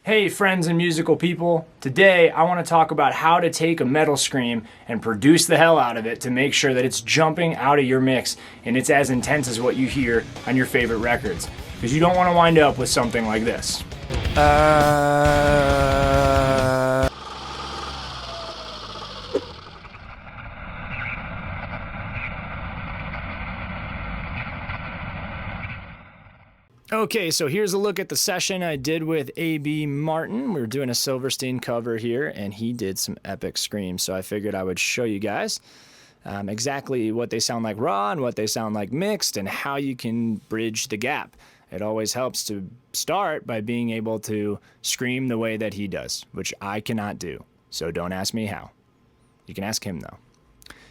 Hey friends and musical people, today I want to talk about how to take a metal scream and produce the hell out of it to make sure that it's jumping out of your mix and it's as intense as what you hear on your favorite records. Because you don't want to wind up with something like this. Okay, so here's a look at the session I did with A.B. Martin. We were doing a Silverstein cover here, and he did some epic screams. So I figured I would show you guys exactly what they sound like raw and what they sound like mixed and how you can bridge the gap. It always helps to start by being able to scream the way that he does, which I cannot do. So don't ask me how. You can ask him, though.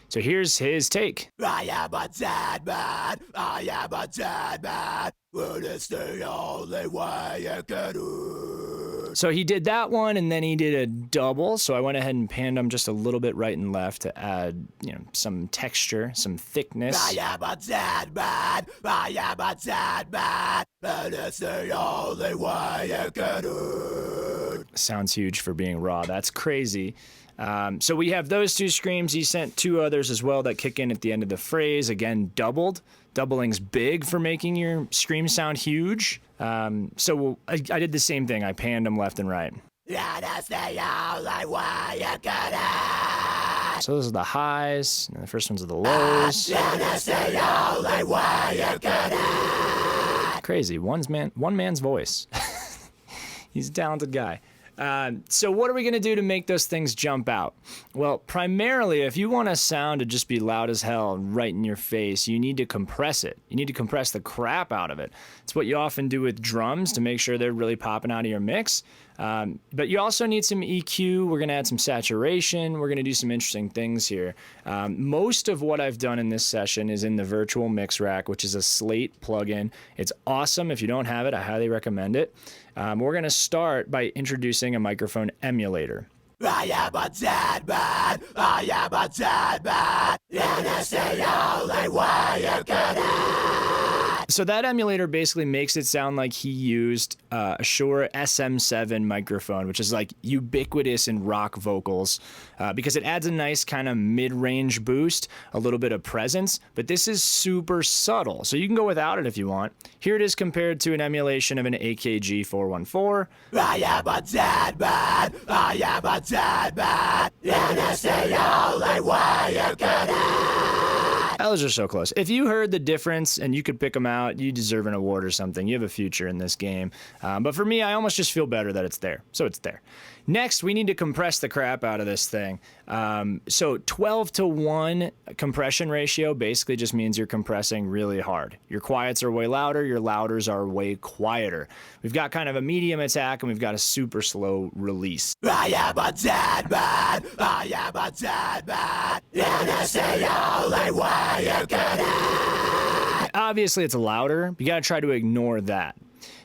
So here's his take. I am a dead man. I am a dead man. But it's the only way you can do. So he did that one, and then he did a double. So I went ahead and panned him just a little bit right and left to add, some texture, some thickness. I am a dead man. I am a dead man. But it's the only way you can do. Sounds huge for being raw. That's crazy. So we have those two screams. He sent two others as well that kick in at the end of the phrase. Again, doubled. Doubling's big for making your scream sound huge. So I did the same thing. I panned them left and right. Yeah, that's the only way you can do. So those are the highs, and the first ones are the lows. Yeah, that's the only way you can do. Crazy. One man's voice. He's a talented guy. So what are we going to do to make those things jump out? Well, primarily, if you want a sound to just be loud as hell right in your face, you need to compress it. You need to compress the crap out of it. It's what you often do with drums to make sure they're really popping out of your mix. But you also need some EQ. We're going to add some saturation. We're going to do some interesting things here. Most of what I've done in this session is in the Virtual Mix Rack, which is a Slate plugin. It's awesome. If you don't have it, I highly recommend it. We're going to start by introducing a microphone emulator. I am a dead man. I am a dead man. And it's the only way you can do. So that emulator basically makes it sound like he used a Shure SM7 microphone, which is like ubiquitous in rock vocals because it adds a nice kind of mid-range boost, a little bit of presence, but this is super subtle. So you can go without it if you want. Here it is compared to an emulation of an AKG 414. I am a dead man. I am a dead man. And it's the only way you can do. Those are so close. If you heard the difference and you could pick them out, you deserve an award or something. You have a future in this game. But for me, I almost just feel better that it's there. So it's there. Next, we need to compress the crap out of this thing. So 12-to-1 compression ratio basically just means you're compressing really hard. Your quiets are way louder. Your louders are way quieter. We've got kind of a medium attack and we've got a super slow release. I am a dead man. I am a dead man. And it's the only way you can do. Obviously, it's louder. But you got to try to ignore that.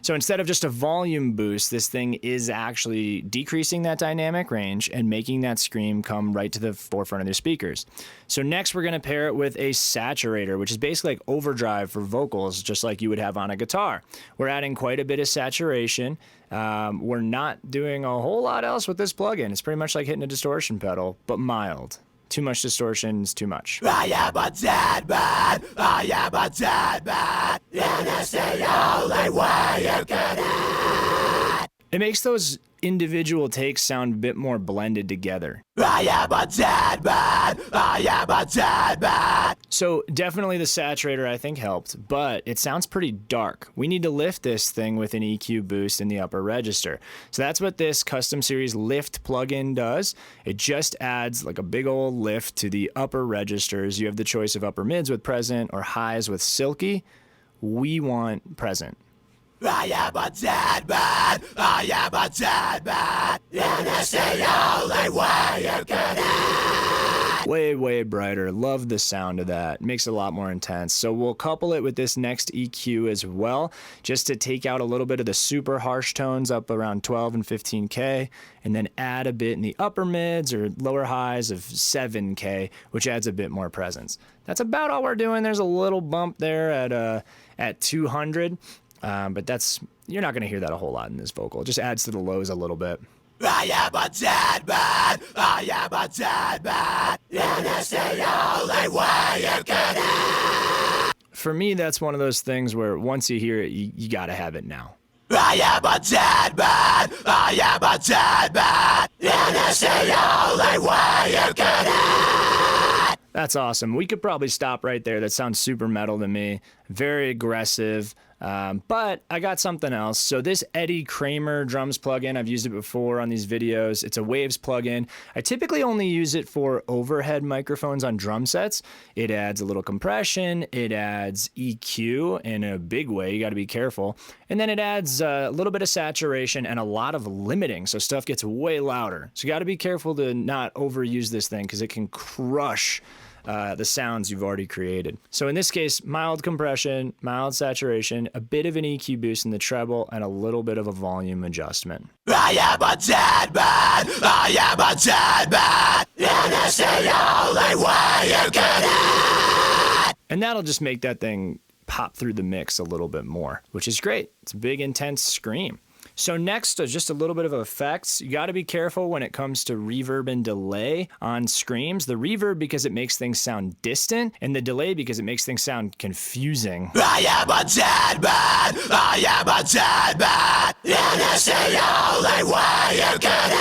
So instead of just a volume boost, this thing is actually decreasing that dynamic range and making that scream come right to the forefront of your speakers. So next we're going to pair it with a saturator, which is basically like overdrive for vocals, just like you would have on a guitar. We're adding quite a bit of saturation. We're not doing a whole lot else with this plugin. It's pretty much like hitting a distortion pedal, but mild. Too much distortion is too much. I am a dead man. I am a dead man. And it's the only way you can do. It makes those individual takes sound a bit more blended together. I am a dead man. I am a dead man. So definitely the saturator I think helped, but it sounds pretty dark. We need to lift this thing with an EQ boost in the upper register. So that's what this Custom Series Lift plugin does. It just adds like a big old lift to the upper registers. You have the choice of upper mids with present or highs with silky. We want present. I am a dead man. I am a dead man. And it's the only way you can do. Way, way brighter. Love the sound of that. Makes it a lot more intense. So we'll couple it with this next EQ as well, just to take out a little bit of the super harsh tones up around 12 and 15K, and then add a bit in the upper mids or lower highs of 7K, which adds a bit more presence. That's about all we're doing. There's a little bump there at 200. But that's you're not going to hear that a whole lot in this vocal. It just adds to the lows a little bit. I am a dead man. I am a dead man. And it's the only way you get it. For me, that's one of those things where once you hear it, you got to have it now. I am a dead man. I am a dead man. And it's the only way you get it. That's awesome. We could probably stop right there. That sounds super metal to me. Very aggressive. But I got something else. So this Eddie Kramer drums plugin, I've used it before on these videos. It's a Waves plugin. I typically only use it for overhead microphones on drum sets. It adds a little compression. It adds EQ in a big way. You got to be careful. And then it adds a little bit of saturation and a lot of limiting. So stuff gets way louder. So you got to be careful to not overuse this thing because it can crush the sounds you've already created. So in this case, mild compression, mild saturation, a bit of an EQ boost in the treble, and a little bit of a volume adjustment. I am a dead man. I am a dead man. And it's the only way you get it. And that'll just make that thing pop through the mix a little bit more, which is great. It's a big, intense scream. So next, just a little bit of effects. You got to be careful when it comes to reverb and delay on screams. The reverb because it makes things sound distant, and the delay because it makes things sound confusing. I am a dead man. I am a dead man. And it's the only way you get it.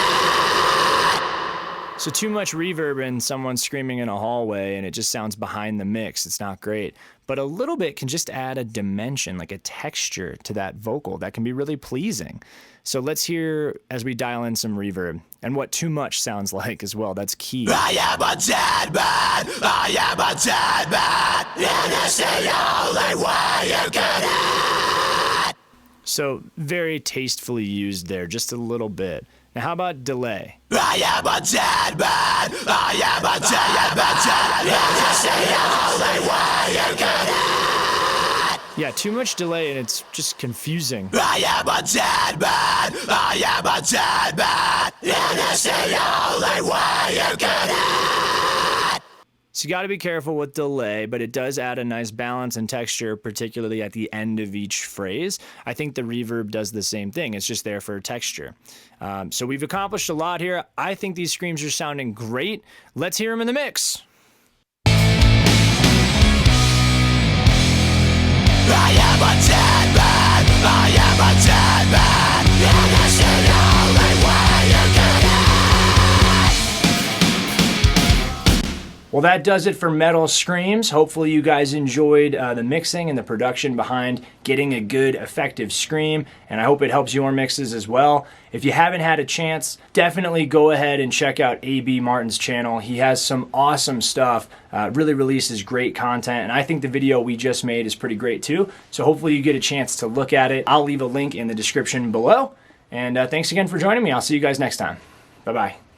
So too much reverb and someone screaming in a hallway and it just sounds behind the mix. It's not great. But a little bit can just add a dimension, like a texture to that vocal that can be really pleasing. So let's hear as we dial in some reverb and what too much sounds like as well. That's key. I am a dead man. I am a dead man. And it's the only way you get it. So very tastefully used there, just a little bit. Now how about delay? I am a dead man. I am a dead man. And it's the only way you get it. Yeah, too much delay and it's just confusing. I am a dead man. I am a dead man. And it's the only way you get it. So you got to be careful with delay, but it does add a nice balance and texture, particularly at the end of each phrase. I think the reverb does the same thing. It's just there for texture. So we've accomplished a lot here. I think these screams are sounding great. Let's hear them in the mix. I am a dead man. I am a dead man. And it's the only way you get it. Well, that does it for Metal Screams. Hopefully you guys enjoyed the mixing and the production behind getting a good, effective scream, and I hope it helps your mixes as well. If you haven't had a chance, definitely go ahead and check out A.B. Martin's channel. He has some awesome stuff, really releases great content, and I think the video we just made is pretty great too, so hopefully you get a chance to look at it. I'll leave a link in the description below, and thanks again for joining me. I'll see you guys next time. Bye-bye.